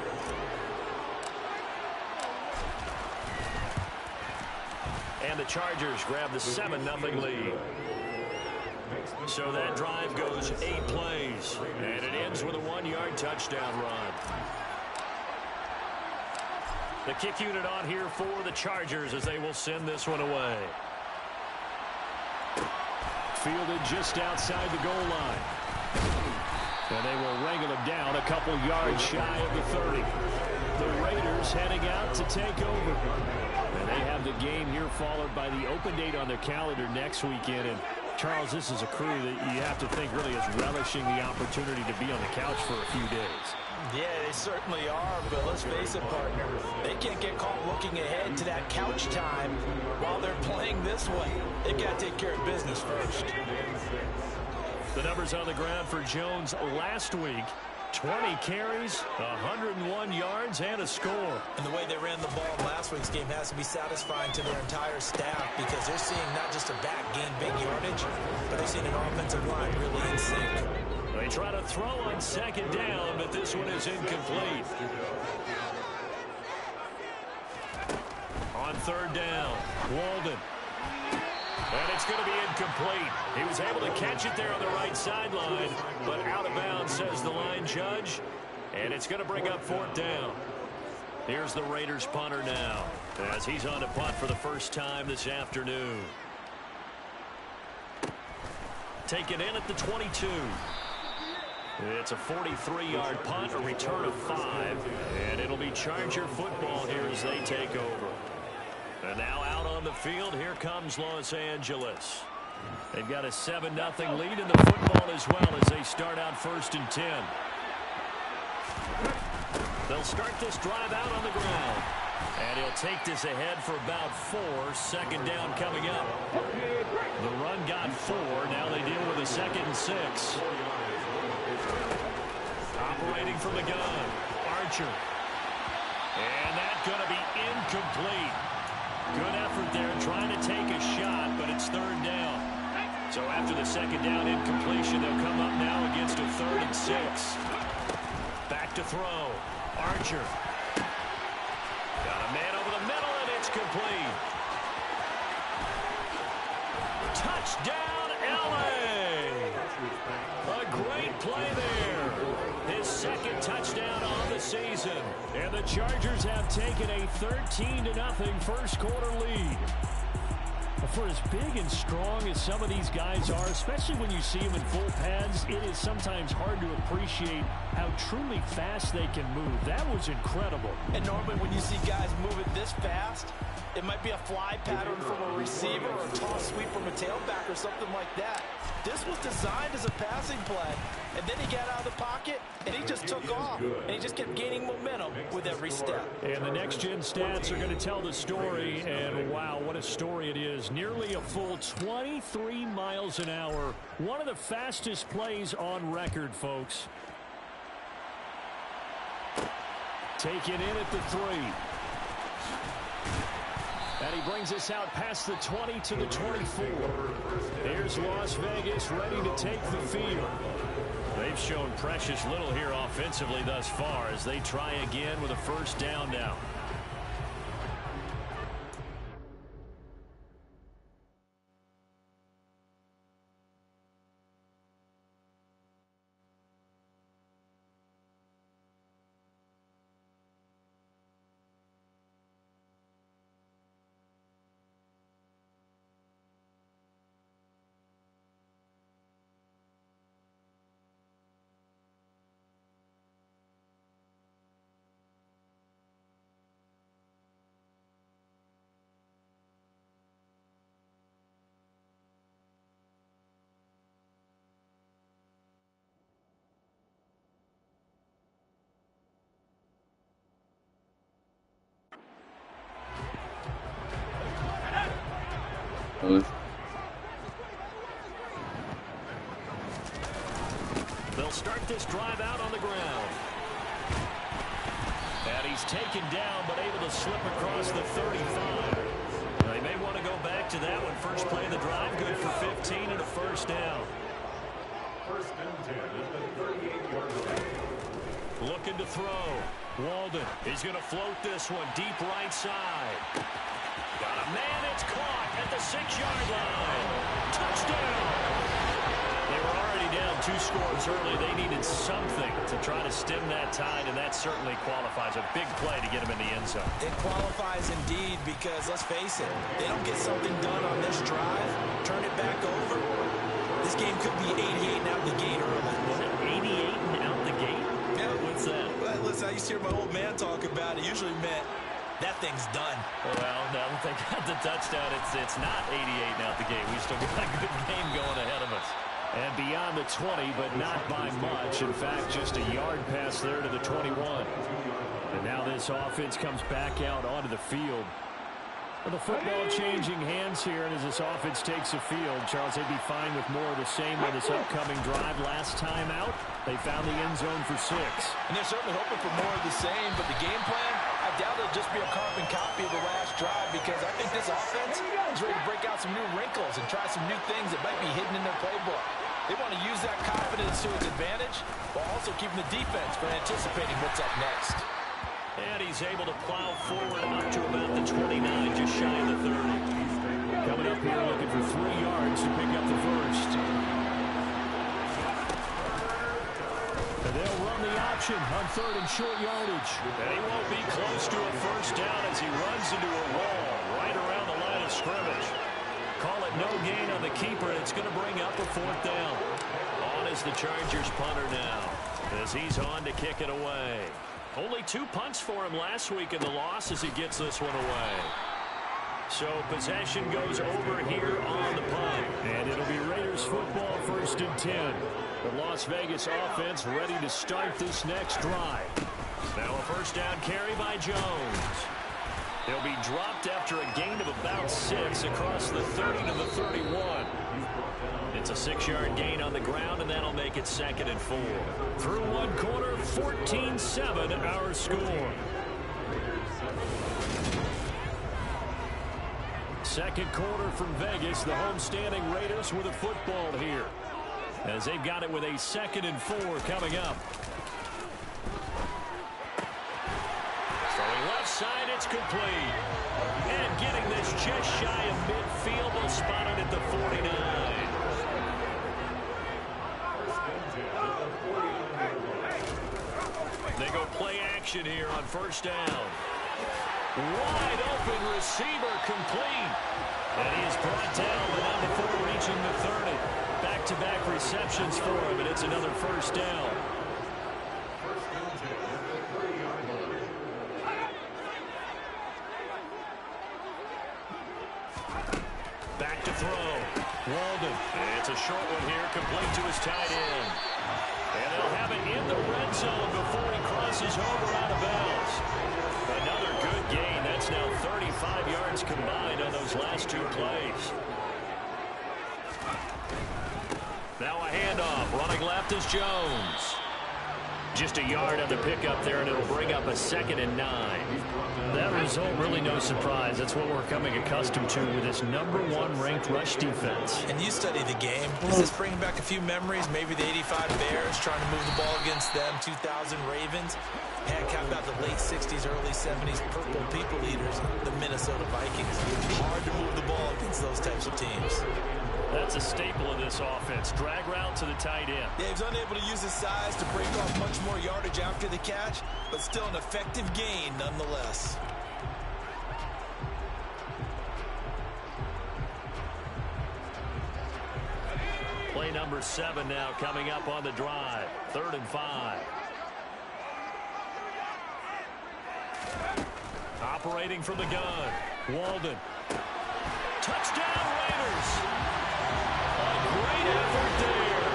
And the Chargers grab the 7-0 lead. So that drive goes 8 plays. And it ends with a 1-yard touchdown run. The kick unit on here for the Chargers as they will send this one away. Fielded just outside the goal line. And they will wrangle him down a couple yards shy of the 30. The Raiders heading out to take over. And they have the game here followed by the open date on their calendar next weekend. And Charles, this is a crew that you have to think really is relishing the opportunity to be on the couch for a few days. Yeah, they certainly are, but let's face it, partner. They can't get caught looking ahead to that couch time while they're playing this way. They've got to take care of business first. The numbers on the ground for Jones last week. 20 carries, 101 yards, and a score. And the way they ran the ball in last week's game has to be satisfying to their entire staff because they're seeing not just a back gain big yardage, but they're seeing an offensive line really in sync. They try to throw on 2nd down, but this one is incomplete. On 3rd down, Walden. And it's going to be incomplete. He was able to catch it there on the right sideline, but out of bounds, says the line judge. And it's going to bring up 4th down. Here's the Raiders punter now, as he's on to punt for the first time this afternoon. Taken in at the 22. It's a 43-yard punt, a return of 5, and it'll be Charger football here as they take over. And now out on the field, here comes Los Angeles. They've got a 7-0 lead in the football as well as they start out 1st and 10. They'll start this drive out on the ground. And he'll take this ahead for about 4. 2nd down coming up. The run got 4. Now they deal with a 2nd and 6. Operating from the gun, Archer. And that's going to be incomplete. Good effort there trying to take a shot, but it's 3rd down. So after the 2nd down incompletion, they'll come up now against a 3rd and 6. Back to throw. Archer. Got a man over the middle, and it's complete. Touchdown, L.A. A great play there. His 2nd touchdown on the season. And the Chargers have taken a 13-0 first quarter lead. For as big and strong as some of these guys are, especially when you see them in full pads, it is sometimes hard to appreciate how truly fast they can move. That was incredible. And normally when you see guys moving this fast, it might be a fly pattern from a receiver or a toss sweep from a tailback or something like that. This was designed as a passing play, and then he got out of the pocket, and he just took off, and he just kept gaining momentum with every step. And the next-gen stats are going to tell the story, and wow, what a story it is. Nearly a full 23 miles an hour. One of the fastest plays on record, folks. Taken in at the 3. And he brings us out past the 20 to the 24. Here's Las Vegas ready to take the field. They've shown precious little here offensively thus far as they try again with a first down now. They'll start this drive out on the ground. And he's taken down, but able to slip across the 35. They may want to go back to that one. First play of the drive, good for 15 and a first down. First and 10 at the 38-yard line. Looking to throw. Walden, he's going to float this one deep right side. Got a man, it's caught at the 6-yard line. Touchdown! They were already down 2 scores early. They needed something to try to stem that tide, and that certainly qualifies. A big play to get them in the end zone. It qualifies indeed because, let's face it, they don't get something done on this drive, turn it back over, this game could be 88 and out the gate early. Was it 88 and out the gate? Yeah. What's that? Well, listen, I used to hear my old man talk about it. Usually meant that thing's done. Well, now that they got the touchdown, it's not 88 and out the gate. We still got a good game going ahead of us. And beyond the 20, but not by much. In fact, just a yard pass there to the 21. And now this offense comes back out onto the field. Well, the football changing hands here, and as this offense takes the field, Charles, they'd be fine with more of the same on this upcoming drive. Last time out, they found the end zone for 6. And they're certainly hoping for more of the same, but the game plan, I doubt it'll just be a carbon copy of the last drive because I think this offense is ready to break out some new wrinkles and try some new things that might be hidden in their playbook. They want to use that confidence to its advantage while also keeping the defense from anticipating what's up next. And he's able to plow forward up to about the 29, just shy of the 30. Coming up here looking for 3 yards to pick up the first. And they'll run the option on 3rd and short yardage. And he won't be close to a first down as he runs into a wall right around the line of scrimmage. Call it no gain on the keeper. It's going to bring up a 4th down. On is the Chargers punter now as he's on to kick it away. Only 2 punts for him last week in the loss as he gets this one away. So possession goes over here on the punt. And it'll be Raiders football, 1st and 10. The Las Vegas offense ready to start this next drive. Now a first down carry by Jones. He'll be dropped after a gain of about 6 across the 30 to the 31. It's a 6-yard gain on the ground, and that'll make it 2nd and 4. Through 1 quarter, 14-7 our score. Second quarter from Vegas, the homestanding Raiders with a football here, as they've got it with a 2nd and 4 coming up. Throwing left side, it's complete. And getting this just shy of midfield, they'll spot it at the 49. They go play action here on first down. Wide open receiver complete. And he is brought down, but not before reaching the 30. Back-to-back receptions for him, and it's another first down. Back to throw. Walden. It's a short one here, complete to his tight end. And they'll have it in the red zone before he crosses over out of bounds. Another good gain. That's now 35 yards combined on those last two plays. Now a handoff. Running left is Jones. Just a yard on the pickup there, and it'll bring up a 2nd and 9. That result, really no surprise. That's what we're coming accustomed to with this #1 ranked rush defense. And you study the game. Is this bringing back a few memories? Maybe the 85 Bears trying to move the ball against them, 2000 Ravens. Heck, how about the late 60s, early 70s purple people eaters, the Minnesota Vikings? Hard to move the ball against those types of teams. That's a staple of this offense. Drag route to the tight end. Yeah, he's unable to use his size to break off much more yardage after the catch, but still an effective gain nonetheless. Play number 7 now coming up on the drive. 3rd and 5. Operating from the gun. Walden. Touchdown Raiders. A great effort there.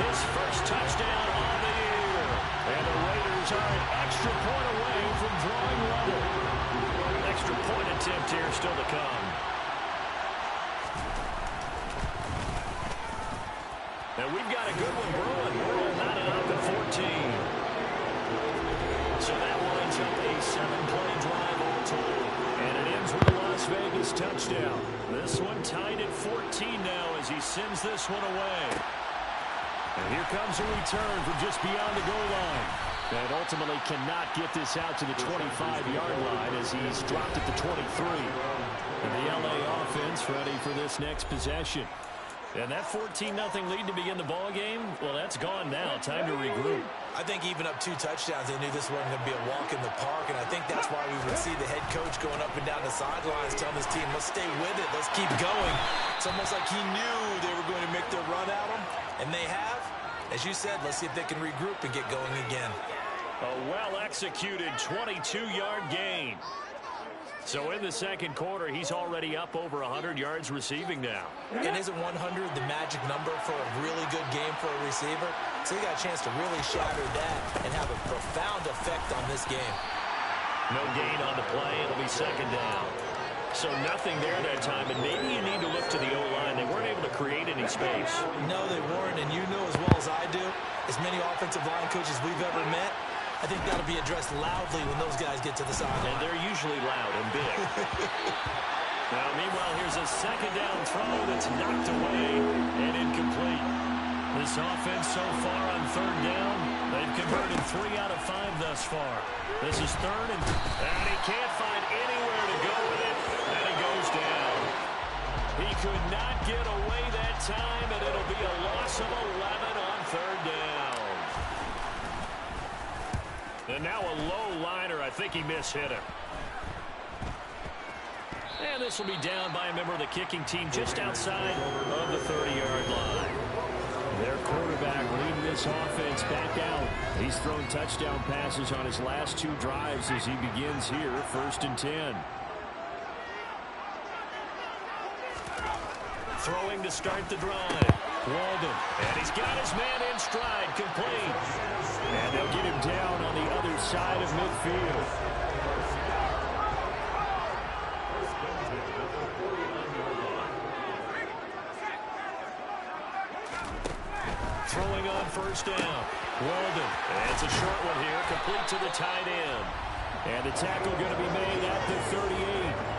His first touchdown on the year. And the Raiders are an extra point away from drawing level. Extra point attempt here still to come. And we've got a good one brewing. We're all knotted up at 14. So that winds up a 7-play drive all told. And it ends with a Las Vegas touchdown. This one tied at 14 now as he sends this one away. And here comes a return from just beyond the goal line. And ultimately cannot get this out to the 25-yard line as he's dropped at the 23. And the LA offense ready for this next possession. And that 14-0 lead to begin the ball game, well, that's gone now. Time to regroup. I think even up 2 touchdowns, they knew this wasn't going to be a walk in the park, and I think that's why we would see the head coach going up and down the sidelines telling his team, let's stay with it, let's keep going. It's almost like he knew they were going to make their run at him, and they have. As you said, let's see if they can regroup and get going again. A well-executed 22-yard gain. So in the second quarter, he's already up over 100 yards receiving now. And isn't 100 the magic number for a really good game for a receiver? So he got a chance to really shatter that and have a profound effect on this game. No gain on the play. It'll be 2nd down. So nothing there that time, and maybe you need to look to the O-line. They weren't able to create any space. No, they weren't, and you know as well as I do, as many offensive line coaches we've ever met, I think that'll be addressed loudly when those guys get to the sideline. And they're usually loud and big. Now, meanwhile, here's a 2nd down throw that's knocked away and incomplete. This offense so far on 3rd down, they've converted 3 out of 5 thus far. This is 3rd, and he can't find anywhere to go with it, and he goes down. He could not get away that time, and it'll be a loss of 11 on 3rd down. And now a low liner. I think he mishit him. And this will be down by a member of the kicking team just outside of the 30-yard line. Their quarterback leading this offense back out. He's thrown touchdown passes on his last 2 drives as he begins here, 1st and 10. Throwing to start the drive. Walden. And he's got his man in stride, complete. And they'll get him down on the other side of midfield. Throwing on 1st down. Walden. And it's a short one here, complete to the tight end. And the tackle going to be made at the 38.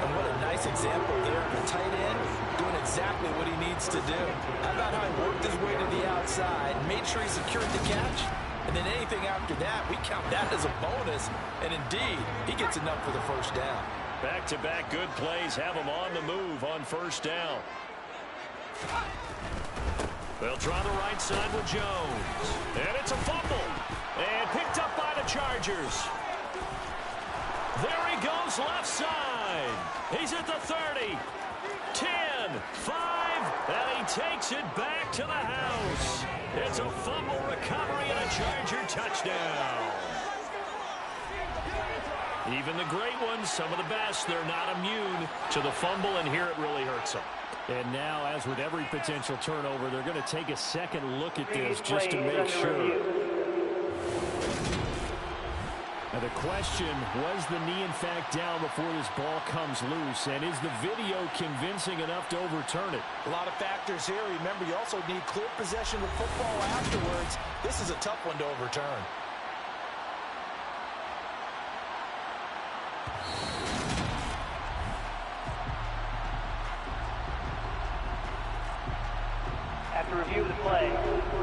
And what a nice example there. The tight end doing exactly what he needs to do. How about how he worked his way to the outside, made sure he secured the catch, and then anything after that, we count that as a bonus. And indeed, he gets enough for the 1st down. Back-to-back good plays have him on the move on 1st down. They'll try the right side with Jones. And it's a fumble. And picked up by the Chargers. There he goes goes left side. He's at the 30, 10, 5, and he takes it back to the house. It's a fumble recovery and a Charger touchdown. Even the great ones, some of the best, they're not immune to the fumble, and here it really hurts them. And now, as with every potential turnover, they're going to take a second look at this just to make sure. Now the question, was the knee in fact down before this ball comes loose? And is the video convincing enough to overturn it? A lot of factors here. Remember, you also need clear possession of football afterwards. This is a tough one to overturn. After review of the play,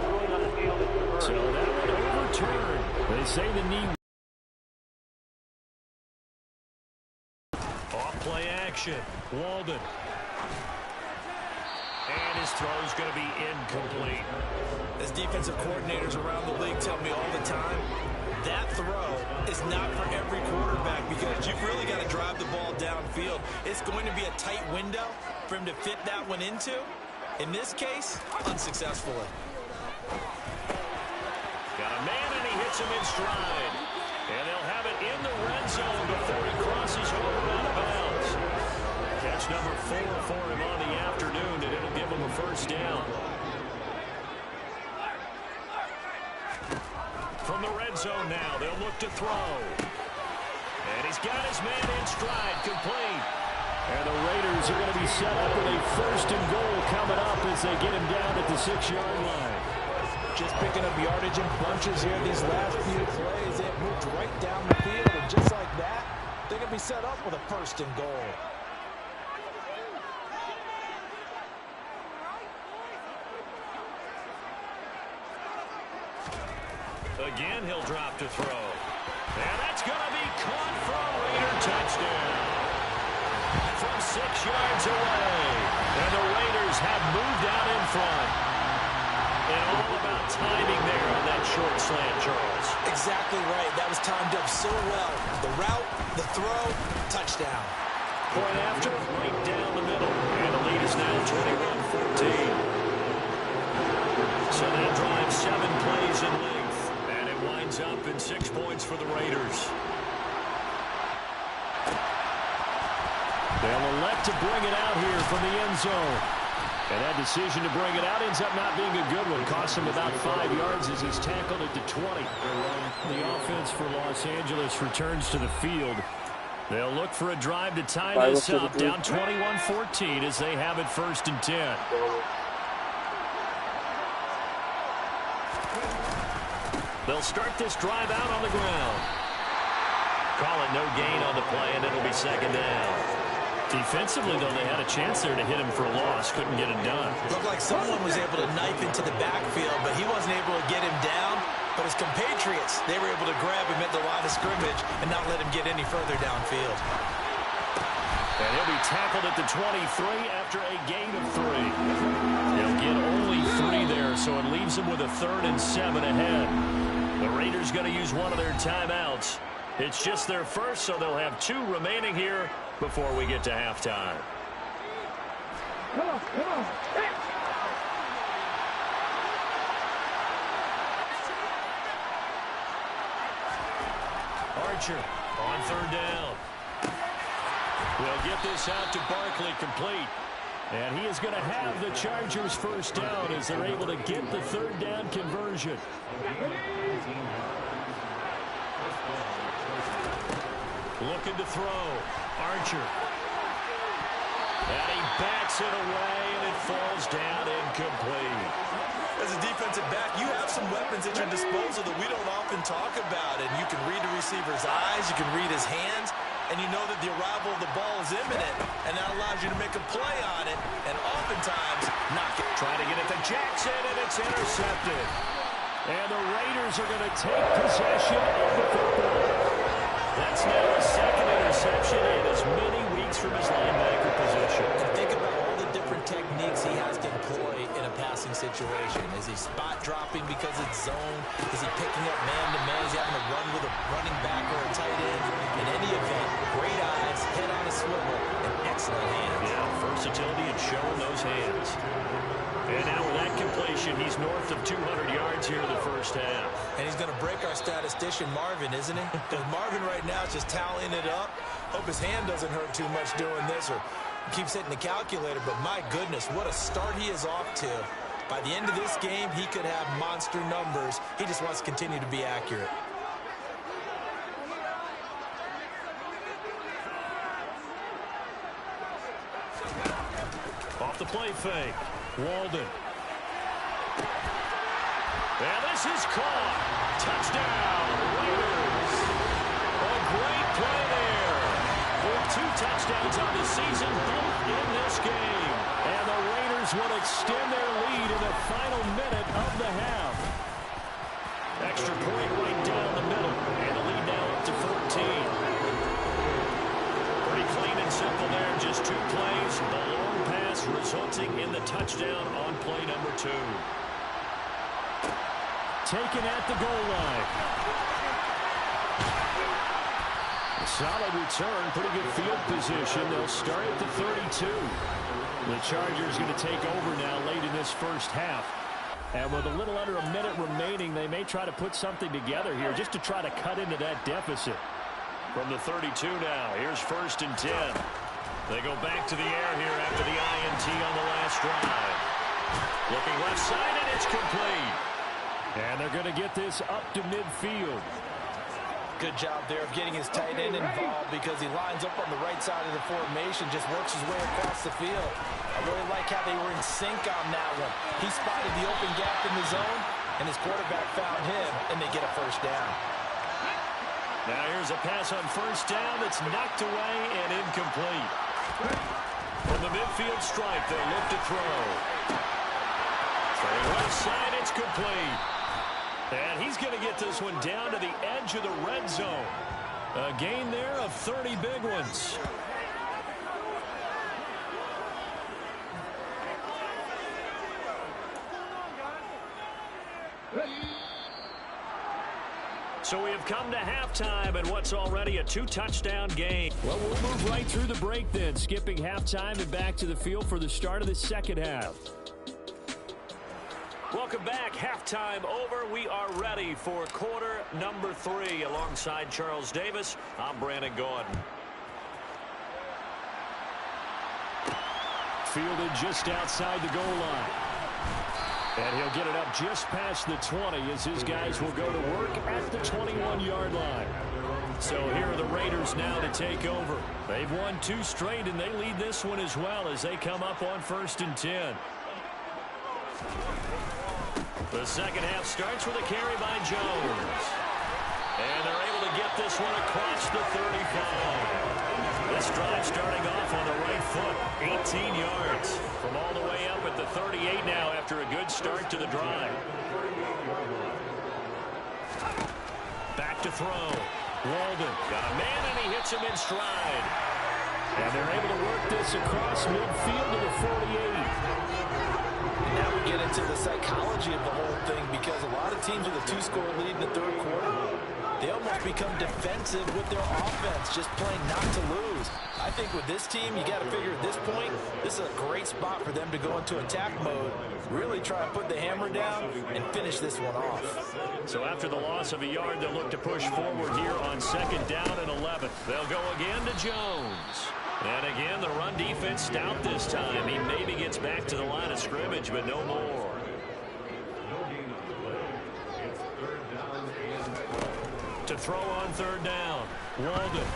ruling on the field is reversed. So that one overturned. They say the knee. Off-play action. Walden. And his throw's going to be incomplete. As defensive coordinators around the league tell me all the time, that throw is not for every quarterback because you've really got to drive the ball downfield. It's going to be a tight window for him to fit that one into. In this case, unsuccessfully. Got a man, and he hits him in stride. And they'll have it in the red zone before he crosses over out of bounds. Catch number 4 for him on the afternoon, and it'll give him a first down. From the red zone now, they'll look to throw. And he's got his man in stride, complete. And the Raiders are going to be set up with a first and goal coming up as they get him down at the 6-yard line. Just picking up yardage in bunches here these last few plays. They've moved right down the field, and just like that, they're going to be set up with a first and goal. Again, he'll drop to throw. And that's going to be caught for a Raider touchdown. From 6 yards away. And the Raiders have moved out in front. And all about timing there on that short slant, Charles. Exactly right. That was timed up so well. The route, the throw, touchdown. Point after, right down the middle. And the lead is now 21-14. So that drives 7 plays in length. And it winds up in 6 points for the Raiders. They'll elect to bring it out here from the end zone. And that decision to bring it out ends up not being a good one. Costs him about 5 yards as he's tackled at the 20. The offense for Los Angeles returns to the field. They'll look for a drive to tie this up, down 21-14 as they have it first and 10. They'll start this drive out on the ground. Call it no gain on the play, and it'll be second down. Defensively, though, they had a chance there to hit him for a loss. Couldn't get it done. Looked like someone was able to knife into the backfield, but he wasn't able to get him down. But his compatriots, they were able to grab him at the line of scrimmage and not let him get any further downfield. And he'll be tackled at the 23 after a gain of 3. He'll get only 3 there, so it leaves him with a 3rd and 7 ahead. The Raiders going to use one of their timeouts. It's just their first, so they'll have 2 remaining here before we get to halftime. Come on. Archer on 3rd down. We'll get this out to Barkley, complete. And he is going to have the Chargers first down as they're able to get the 3rd down conversion. Looking to throw. Archer. And he backs it away, and it falls down incomplete. As a defensive back, you have some weapons at your disposal that we don't often talk about. And you can read the receiver's eyes, you can read his hands, and you know that the arrival of the ball is imminent. And that allows you to make a play on it, and oftentimes knock it. Trying to get it to Jackson, and it's intercepted. And the Raiders are going to take possession of the football. That's now a 2nd interception in as many weeks from his linebacker position. Think about all the different techniques he has to employ in a passing situation. Is he spot dropping because it's zone? Is he picking up man-to-man? Is he having to run with a running back or a tight end? In any event, great eyes. swivel, and excellent hands. Yeah, versatility and showing those hands. And now with that completion, he's north of 200 yards here in the first half. And he's going to break our statistician Marvin, isn't he? Because Marvin right now is just tallying it up. Hope his hand doesn't hurt too much doing this or keeps hitting the calculator. But my goodness, what a start he is off to. By the end of this game, he could have monster numbers. He just wants to continue to be accurate. Off the play fake. Walden. And this is caught. Touchdown, Raiders. A great play there. With 2 touchdowns on the season, both in this game. And the Raiders will extend their lead in the final minute of the half. Extra point right down the middle. And the lead now up to 14. Pretty clean and simple there. Just 2 plays. The long pass resulting in the touchdown on play number 2. Taken at the goal line. Solid return. Pretty good field position. They'll start at the 32. The Chargers going to take over now late in this first half. And with a little under a minute remaining, they may try to put something together here just to try to cut into that deficit. From the 32 now, here's 1st and 10. They go back to the air here after the INT on the last drive. Looking left side, and it's complete. And they're going to get this up to midfield. Good job there of getting his tight end involved because he lines up on the right side of the formation, just works his way across the field. I really like how they were in sync on that one. He spotted the open gap in the zone, and his quarterback found him, and they get a first down. Now here's a pass on 1st down that's knocked away and incomplete. From the midfield stripe, they'll look to throw. Throwing left side, it's complete. And he's going to get this one down to the edge of the red zone. A gain there of 30 big ones. So we have come to halftime and what's already a 2-touchdown game. Well, we'll move right through the break then, skipping halftime and back to the field for the start of the second half. Welcome back. Halftime over. We are ready for quarter number 3. Alongside Charles Davis, I'm Brandon Gordon. Fielded just outside the goal line. And he'll get it up just past the 20 as his guys will go to work at the 21-yard line. So here are the Raiders now to take over. They've won 2 straight, and they lead this one as well as they come up on 1st and 10. The second half starts with a carry by Jones. And they're able to get this one across the 35. This drive starting off on the right foot. 18 yards from all the way up at the 38 now after a good start to the drive. Back to throw. Walden got a man and he hits him in stride. And they're able to work this across midfield to the 48. Now we get into the psychology of the whole thing because a lot of teams with a 2-score lead in the 3rd quarter, they almost become defensive with their offense, just playing not to lose. I think with this team, you got to figure at this point, this is a great spot for them to go into attack mode, really try to put the hammer down and finish this one off. So after the loss of a yard, they'll look to push forward here on 2nd down and 11. They'll go again to Jones. And again, the run defense stout this time. He maybe gets back to the line of scrimmage, but no more. To throw on 3rd down. Walden.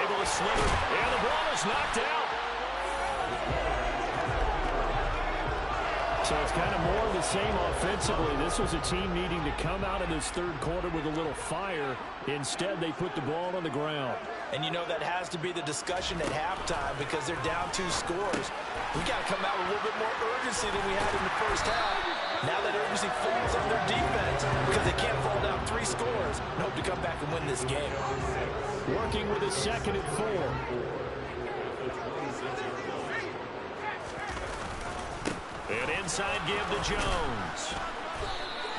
Able to slither. And the ball is knocked out. So it's kind of more of the same offensively. This was a team needing to come out of this 3rd quarter with a little fire. Instead, they put the ball on the ground. And you know that has to be the discussion at halftime because they're down 2 scores. We got to come out with a little bit more urgency than we had in the first half. Now that urgency falls on their defense because they can't fall down 3 scores and hope to come back and win this game. Working with a 2nd and 4. An inside give to Jones.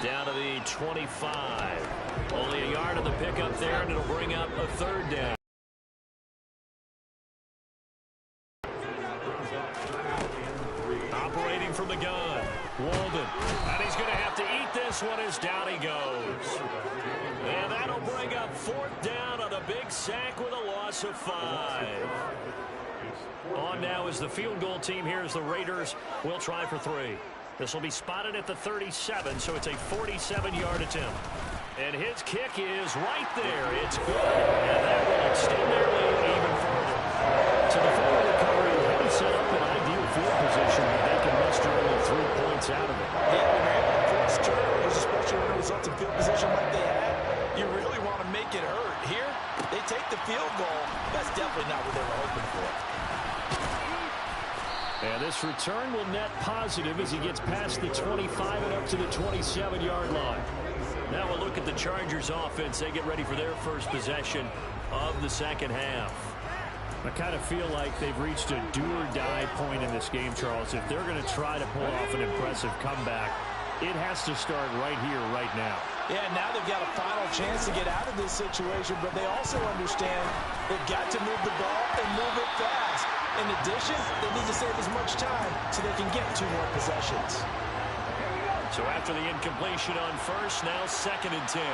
Down to the 25. Only a yard of the pickup there, and it'll bring up a third down. Operating from the gun, Walden. And he's going to have to eat this one as down he goes. And that'll bring up fourth down on the big sack with a loss of 5. On now is the field goal team here as the Raiders will try for 3. This will be spotted at the 37, so it's a 47-yard attempt. And his kick is right there. It's good. And that will extend their lead even further. So the forward recovery will set up an ideal field position where they can muster only 3 points out of it. Yeah, when you're able to force turnovers, especially when it results in field position like they had, you really want to make it hurt. Here, they take the field goal. That's definitely not what they were hoping for. And this return will net positive as he gets past the 25 and up to the 27-yard line. Now we'll look at the Chargers offense. They get ready for their first possession of the second half. I kind of feel like they've reached a do-or-die point in this game, Charles. If they're going to try to pull off an impressive comeback, it has to start right here, right now. Yeah, now they've got a final chance to get out of this situation, but they also understand they've got to move the ball and move it fast. In addition, they need to save as much time so they can get 2 more possessions. So after the incompletion on first, now 2nd and 10.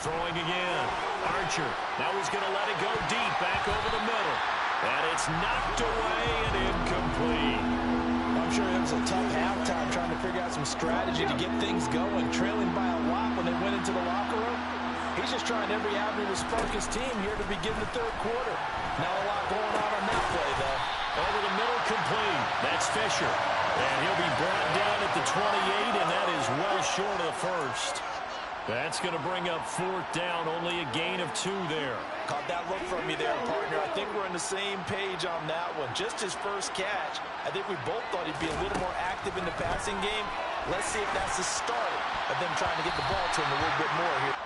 Throwing again. Archer. Now he's going to let it go deep back over the middle. And it's knocked away and incomplete. I'm sure it was a tough halftime trying to figure out some strategy to get things going, trailing by a lot when they went into the locker room. He's just trying every avenue to spark his team here to begin the 3rd quarter. Not a lot going on that play, though. Over the middle, complete. That's Fisher. And he'll be brought down at the 28, and that is well short of the first. That's going to bring up 4th down, only a gain of 2 there. Caught that look from me there, partner. I think we're on the same page on that one. Just his first catch. I think we both thought he'd be a little more active in the passing game. Let's see if that's the start of them trying to get the ball to him a little bit more here.